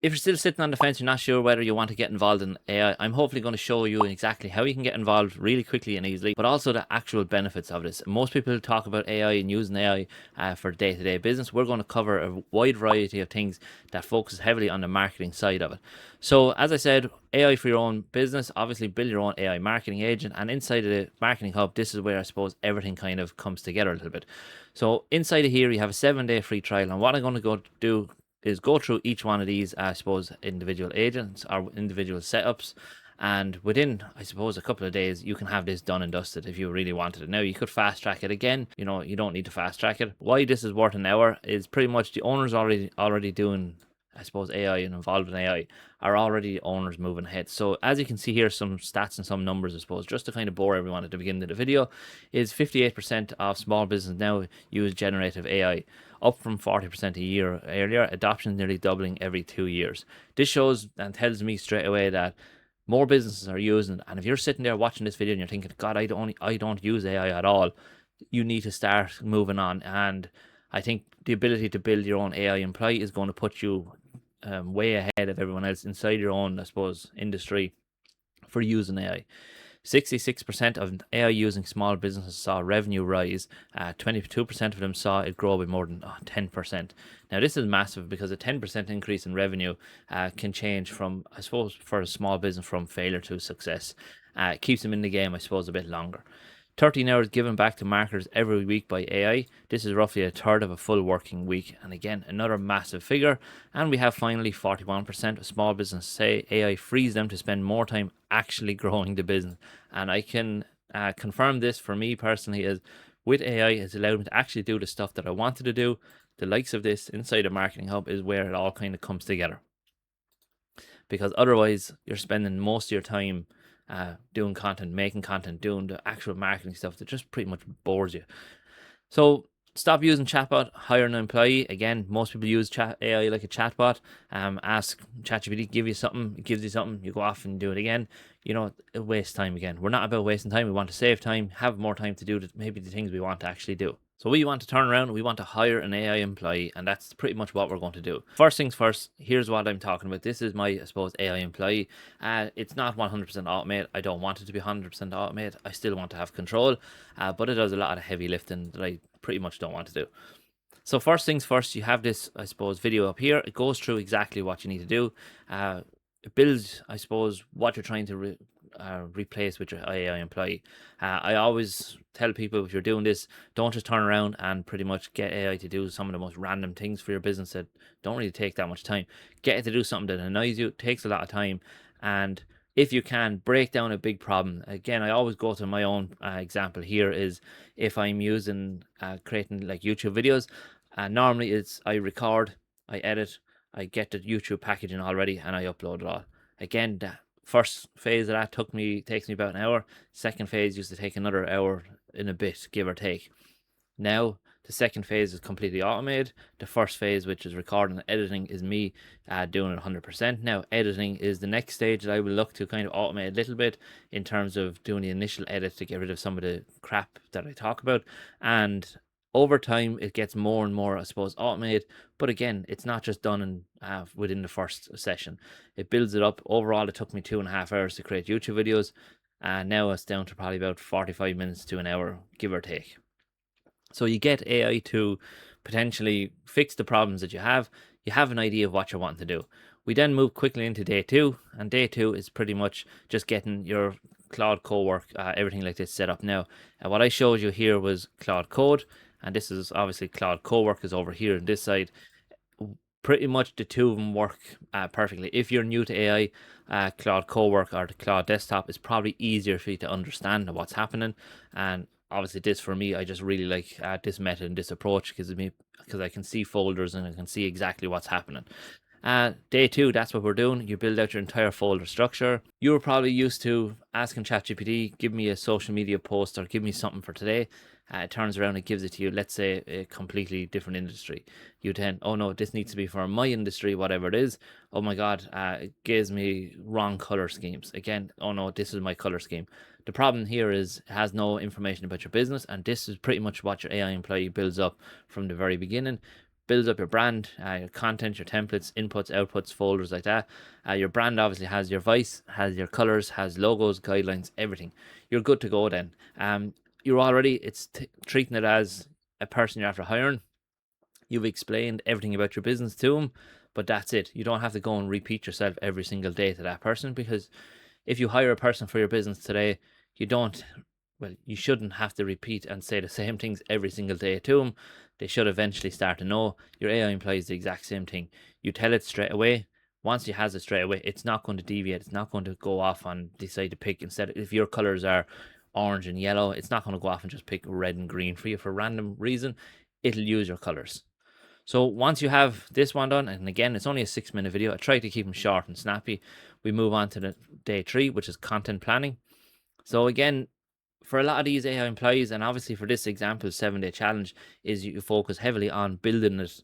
If you're still sitting on the fence, you're not sure whether you want to get involved in AI, I'm hopefully going to show you exactly how you can get involved really quickly and easily, but also the actual benefits of this. Most people talk about AI and using AI for day-to-day business. We're going to cover a wide variety of things that focus heavily on the marketing side of it. So as I said, AI for your own business, obviously build your own AI marketing agent, and inside of the marketing hub, this is where I suppose everything kind of comes together a little bit. So inside of here, you have a 7-day free trial, and what I'm going to go do is go through each one of these, I suppose, individual agents or individual setups. And within, I suppose, a couple of days, you can have this done and dusted if you really wanted it. Now, you could fast track it again. You know, you don't need to fast track it. Why this is worth an hour is pretty much the owners already doing, I suppose, AI and involved in AI are already owners moving ahead. So as you can see here, some stats and some numbers, I suppose, just to kind of bore everyone at the beginning of the video, is 58% of small business now use generative AI, up from 40% a year earlier. Adoption nearly doubling every 2 years. This shows and tells me straight away that more businesses are using it. And if you're sitting there watching this video and you're thinking, God, I don't use AI at all, you need to start moving on. And I think the ability to build your own AI employee is going to put you way ahead of everyone else inside your own, I suppose, industry for using AI. 66% of AI using small businesses saw revenue rise. 22% of them saw it grow by more than 10%. Now, this is massive because a 10% increase in revenue can change from, I suppose, for a small business from failure to success. It keeps them in the game, I suppose, a bit longer. 13 hours given back to marketers every week by AI. This is roughly a third of a full working week. And again, another massive figure. And we have finally 41% of small businesses say AI frees them to spend more time actually growing the business. And I can confirm this for me personally is with AI, it's allowed me to actually do the stuff that I wanted to do. The likes of this inside a marketing hub is where it all kind of comes together. Because otherwise, you're spending most of your time doing content, making content, doing the actual marketing stuff that just pretty much bores you. So stop using chatbot, hire an employee. Again, most people use AI like a chatbot. Ask ChatGPT, give you something, it gives you something, you go off and do it again. You know, it wastes time again. We're not about wasting time. We want to save time, have more time to do maybe the things we want to actually do. So we want to turn around, we want to hire an AI employee, and that's pretty much what we're going to do. First things first, here's what I'm talking about. This is my, I suppose, AI employee. It's not 100% automated. I don't want it to be 100% automated. I still want to have control, but it does a lot of heavy lifting that I pretty much don't want to do. So first things first, you have this, I suppose, video up here. It goes through exactly what you need to do. It builds, I suppose, what you're trying to replace with your AI employee. I always tell people if you're doing this, don't just turn around and pretty much get AI to do some of the most random things for your business that don't really take that much time. Get it to do something that annoys you, takes a lot of time, and if you can break down a big problem. Again, I always go to my own example here is if I'm using creating like YouTube videos, normally it's I record, I edit, I get the YouTube packaging already, and I upload it all. Again, the first phase of that takes me about an hour. Second phase used to take another hour in a bit, give or take. Now the second phase is completely automated. The first phase, which is recording and editing, is me doing it 100%. Now editing is the next stage that I will look to kind of automate a little bit in terms of doing the initial edit to get rid of some of the crap that I talk about. And over time, it gets more and more, I suppose, automated. But again, it's not just done within the first session. It builds it up. Overall, it took me 2.5 hours to create YouTube videos. And now it's down to probably about 45 minutes to an hour, give or take. So you get AI to potentially fix the problems that you have. You have an idea of what you're wanting to do. We then move quickly into day two, and day two is pretty much just getting your Claude Cowork, everything like this set up now. And what I showed you here was Claude Code, and this is obviously Claude Cowork is over here on this side. Pretty much the two of them work perfectly. If you're new to AI, Claude Cowork or the Claude Desktop is probably easier for you to understand what's happening. And obviously this for me, I just really like this method and this approach because I can see folders and I can see exactly what's happening. Day two, that's what we're doing. You build out your entire folder structure. You were probably used to asking ChatGPT, give me a social media post or give me something for today. It turns around and gives it to you, let's say a completely different industry. You then, oh no, this needs to be for my industry, whatever it is. Oh my God, it gives me wrong color schemes. Again, oh no, this is my color scheme. The problem here is it has no information about your business, and this is pretty much what your AI employee builds up from the very beginning. builds up your brand, your content, your templates, inputs, outputs, folders like that. Your brand obviously has your voice, has your colors, has logos, guidelines, everything. You're good to go then. You're already, it's treating it as a person you're after hiring. You've explained everything about your business to them, but that's it. You don't have to go and repeat yourself every single day to that person, because if you hire a person for your business today, you don't, well, you shouldn't have to repeat and say the same things every single day to them. They should eventually start to know. Your AI employs the exact same thing. You tell it straight away. Once it has it straight away, it's not going to deviate. It's not going to go off and decide to pick, instead, if your colors are orange and yellow, it's not going to go off and just pick red and green for you for a random reason. It'll use your colors. So once you have this one done, and again, it's only a 6-minute video. I try to keep them short and snappy. We move on to the day 3, which is content planning. So again, for a lot of these AI employees, and obviously for this example, 7-day challenge, is you focus heavily on building it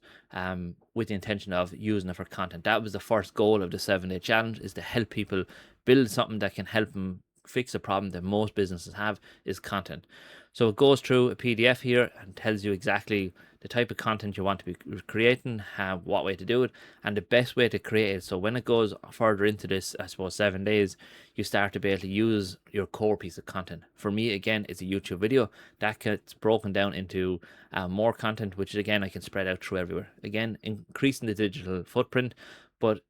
with the intention of using it for content. That was the first goal of the 7-day challenge, is to help people build something that can help them fix a problem that most businesses have, is content. So it goes through a PDF here and tells you exactly the type of content you want to be creating, what way to do it, and the best way to create it. So when it goes further into this, I suppose 7 days, you start to be able to use your core piece of content. For me, again, it's a YouTube video that gets broken down into more content, which again I can spread out through everywhere. Again, increasing the digital footprint, but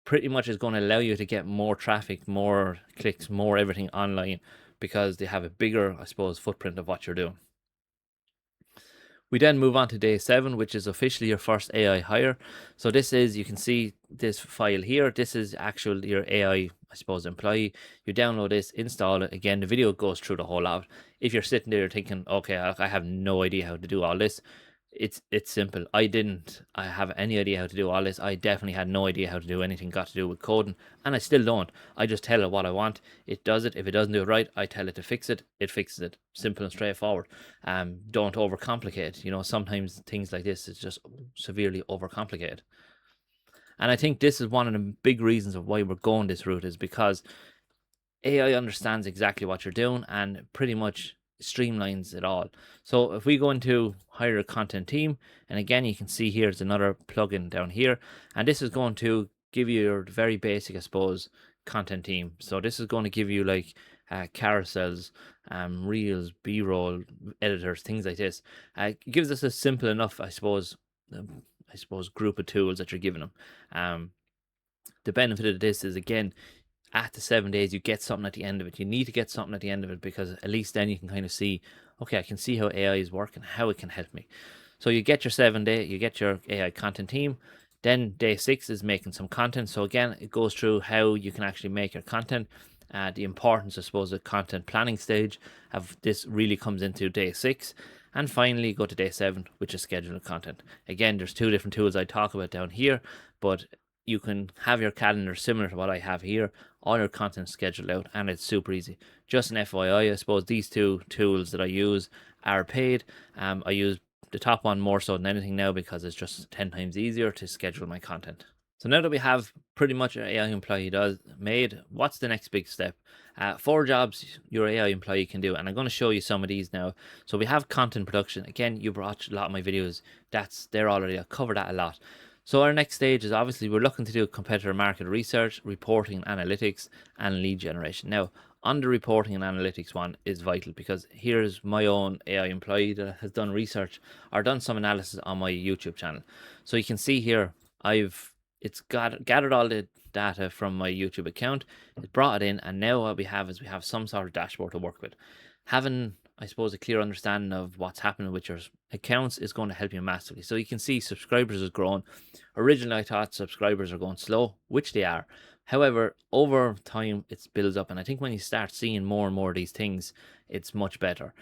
pretty much is going to allow you to get more traffic, more clicks, more everything online, because they have a bigger, I suppose, footprint of what you're doing. We then move on to day 7, which is officially your first AI hire. So this is, you can see this file here. This is actual your AI, I suppose, employee. You download this, install it. Again, the video goes through the whole lot. If you're sitting there thinking, okay, I have no idea how to do all this, it's simple. I have any idea how to do all this. I definitely had no idea how to do anything got to do with coding, and I still don't. I just tell it what I want. It does it. If it doesn't do it right, I tell it to fix it. It fixes it. Simple and straightforward. Don't overcomplicate. You know, sometimes things like this is just severely overcomplicated. And I think this is one of the big reasons of why we're going this route, is because AI understands exactly what you're doing and pretty much streamlines it all. So if we go into hire a content team, and again, you can see here's another plugin down here, and this is going to give you your very basic, I suppose, content team. So this is going to give you like carousels, reels, b-roll, editors, things like this. It gives us a simple enough, I suppose, group of tools that you're giving them. The benefit of this is, again, at the 7 days, you get something at the end of it. You need to get something at the end of it, because at least then you can kind of see, okay, I can see how AI is working, how it can help me. So you get your 7-day, you get your AI content team. Then day 6 is making some content. So again, it goes through how you can actually make your content. The importance, I suppose, of content planning stage of this really comes into day 6. And finally, go to day 7, which is scheduling content. Again, there's 2 different tools I talk about down here, but you can have your calendar similar to what I have here, all your content scheduled out, and it's super easy. Just an FYI, I suppose these 2 tools that I use are paid. I use the top one more so than anything now, because it's just 10 times easier to schedule my content. So now that we have pretty much our AI employee made, what's the next big step? 4 jobs your AI employee can do, and I'm going to show you some of these now. So we have content production. Again, you watched a lot of my videos. That's there already. I covered that a lot. So our next stage is, obviously, we're looking to do competitor market research, reporting, analytics, and lead generation. Now, on the reporting and analytics one is vital, because here's my own AI employee that has done research or done some analysis on my YouTube channel. So you can see here, it's gathered all the data from my YouTube account, it brought it in, and now what we have is we have some sort of dashboard to work with. Having, I suppose, a clear understanding of what's happening with your accounts is going to help you massively. So you can see subscribers has grown. Originally, I thought subscribers are going slow, which they are. However, over time, it builds up. And I think when you start seeing more and more of these things, it's much better.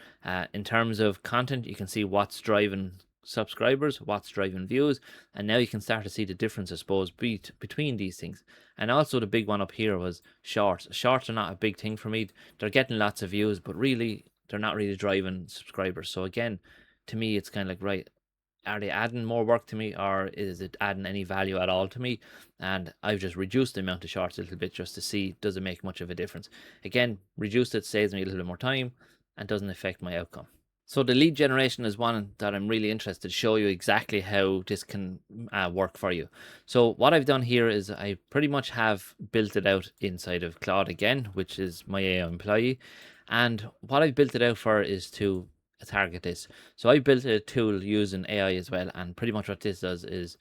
In terms of content, you can see what's driving subscribers, what's driving views, and now you can start to see the difference, I suppose, between these things. And also the big one up here was shorts. Shorts are not a big thing for me. They're getting lots of views, but really they're not really driving subscribers. So again, to me, it's kind of like, right, are they adding more work to me, or is it adding any value at all to me? And I've just reduced the amount of shorts a little bit, just to see, does it make much of a difference? Again, reduced it saves me a little bit more time and doesn't affect my outcome. So the lead generation is one that I'm really interested to show you exactly how this can work for you. So what I've done here is I pretty much have built it out inside of Claude again, which is my AI employee. And what I've built it out for is to target this. So I built a tool using AI as well. And pretty much what this does is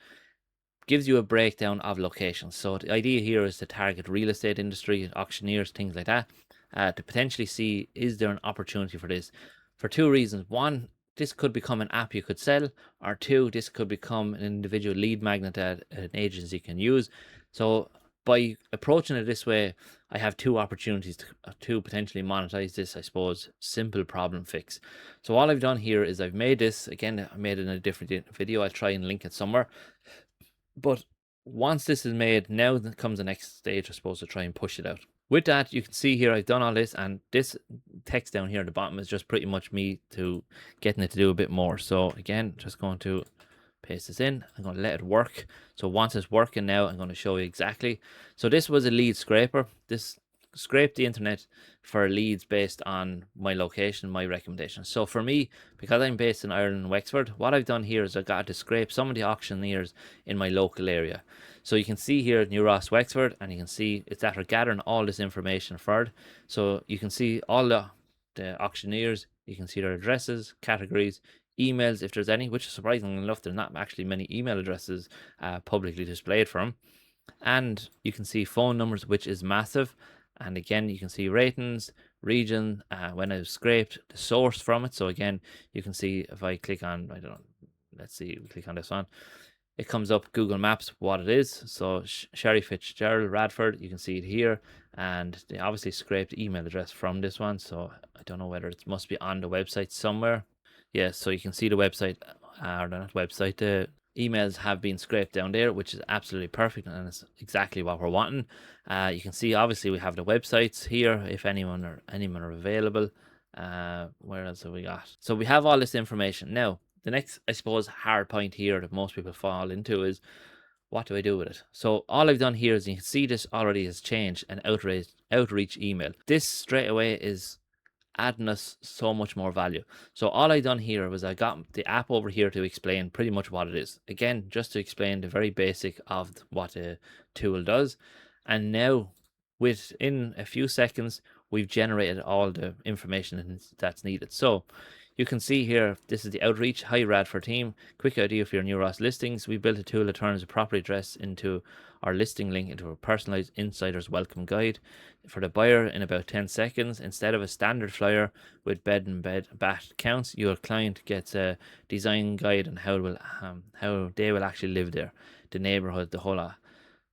gives you a breakdown of locations. So the idea here is to target real estate industry, auctioneers, things like that, to potentially see, is there an opportunity for this? For two reasons. One, this could become an app you could sell, or two, this could become an individual lead magnet that an agency can use. So by approaching it this way, I have two opportunities to potentially monetize this, I suppose, simple problem fix. So all I've done here is I've made this, again, I made it in a different video. I'll try and link it somewhere. But once this is made, now comes the next stage, I suppose, to try and push it out. With that, you can see here I've done all this, and this text down here at the bottom is just pretty much me to getting it to do a bit more. So again, just going to paste this in. I'm going to let it work. So once it's working now, I'm going to show you exactly. So this was a lead scraper. This scraped the internet for leads based on my location, my recommendation. So for me, because I'm based in Ireland, Wexford, what I've done here is I got to scrape some of the auctioneers in my local area. So you can see here New Ross, Wexford, and you can see it's after gathering all this information for it. So you can see all the auctioneers, you can see their addresses, categories, emails if there's any, which is surprisingly enough, there's not actually many email addresses publicly displayed for them. And you can see phone numbers, which is massive. And again, you can see ratings, region, when I've scraped the source from it. So again, you can see if I click on, I don't know, let's see, click on this one, it comes up Google Maps what it is. So Sherry Fitzgerald, Radford, you can see it here. And they obviously scraped the email address from this one. So I don't know whether it must be on the website somewhere. Yeah, so you can see the website, or not website, the emails have been scraped down there, which is absolutely perfect, and it's exactly what we're wanting. You can see obviously we have the websites here if anyone are available. Where else have we got? So we have all this information. Now the next, I suppose, hard point here that most people fall into is, what do I do with it? So all I've done here is, you can see this already has changed an outreach email. This straight away is adding us so much more value. So all I done here was I got the app over here to explain pretty much what it is. Again, just to explain the very basic of what a tool does. And now within a few seconds, we've generated all the information that's needed. So you can see here, this is the outreach. Hi Radford team, quick idea for your new Ross listings. We built a tool that turns a property address into our listing link into a personalized insider's welcome guide for the buyer in about 10 seconds. Instead of a standard flyer with bed and bath counts, your client gets a design guide on how they will actually live there, the neighborhood, the whole lot.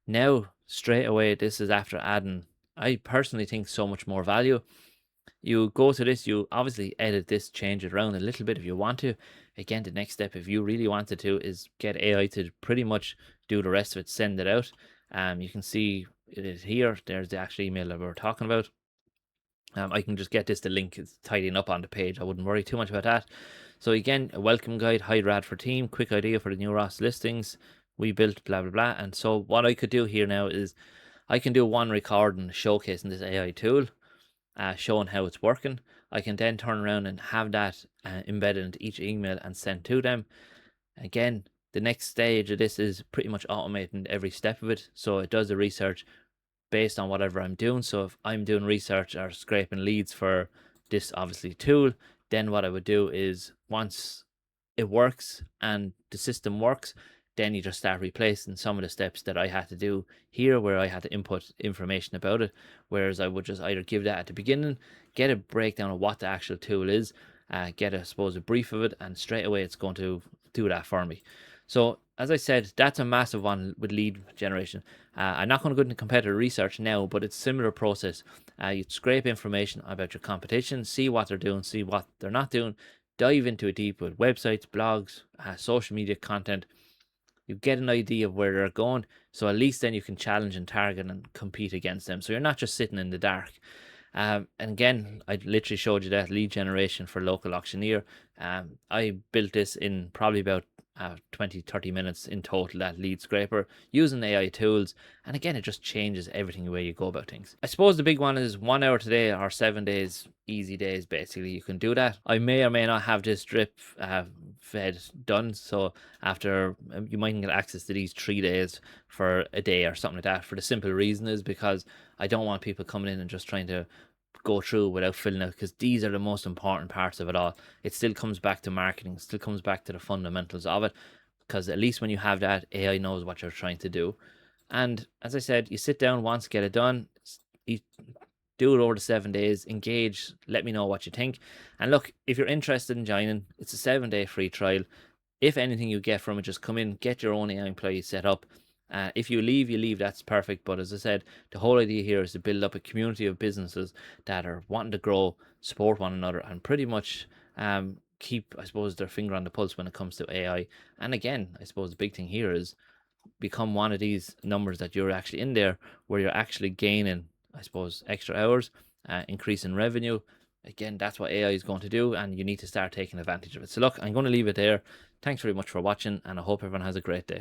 Now, straight away, this is after adding, I personally think, so much more value. You go to this, you obviously edit this, change it around a little bit if you want to. Again, the next step, if you really wanted to, is get AI to pretty much do the rest of it, send it out. You can see it is here. There's the actual email that we were talking about. I can just get this, the link is tidying up on the page. I wouldn't worry too much about that. So again, a welcome guide, hi Radford team, quick idea for the new Ross listings. We built blah, blah, blah. And so what I could do here now is I can do one recording showcasing this AI tool, showing how it's working. I can then turn around and have that embedded into each email and send to them. Again, the next stage of this is pretty much automating every step of it. So it does the research based on whatever I'm doing. So if I'm doing research or scraping leads for this obviously tool, then what I would do is, once it works and the system works, then you just start replacing some of the steps that I had to do here, where I had to input information about it. Whereas I would just either give that at the beginning, get a breakdown of what the actual tool is, get, I suppose, a brief of it, and straight away it's going to do that for me. So as I said, that's a massive one with lead generation. I'm not going to go into competitor research now, but it's a similar process. You scrape information about your competition, see what they're doing, see what they're not doing, dive into it deep with websites, blogs, social media content. You get an idea of where they're going, so at least then you can challenge and target and compete against them. So you're not just sitting in the dark. And again, I literally showed you that lead generation for local auctioneer. I built this in probably about 20-30 minutes in total, that lead scraper, using AI tools. And again, it just changes everything the way you go about things. I suppose the big one is 1 hour today or 7 days, easy days. Basically, you can do that. I may or may not have this drip fed done, so after you might get access to these 3 days for a day or something like that, for the simple reason is because I don't want people coming in and just trying to go through without filling out, because these are the most important parts of it all. It still comes back to marketing, still comes back to the fundamentals of it, because at least when you have that, AI knows what you're trying to do. And as I said, you sit down once, get it done, you do it over the 7 days, engage, let me know what you think. And look, if you're interested in joining, it's a 7 day free trial. If anything you get from it, just come in, get your own AI employee set up. If you leave, that's perfect. But as I said, the whole idea here is to build up a community of businesses that are wanting to grow, support one another, and pretty much keep, I suppose, their finger on the pulse when it comes to AI. And again, I suppose the big thing here is become one of these numbers that you're actually in there, where you're actually gaining, I suppose, extra hours, increasing revenue. Again, that's what AI is going to do, and you need to start taking advantage of it. So look, I'm going to leave it there. Thanks very much for watching, and I hope everyone has a great day.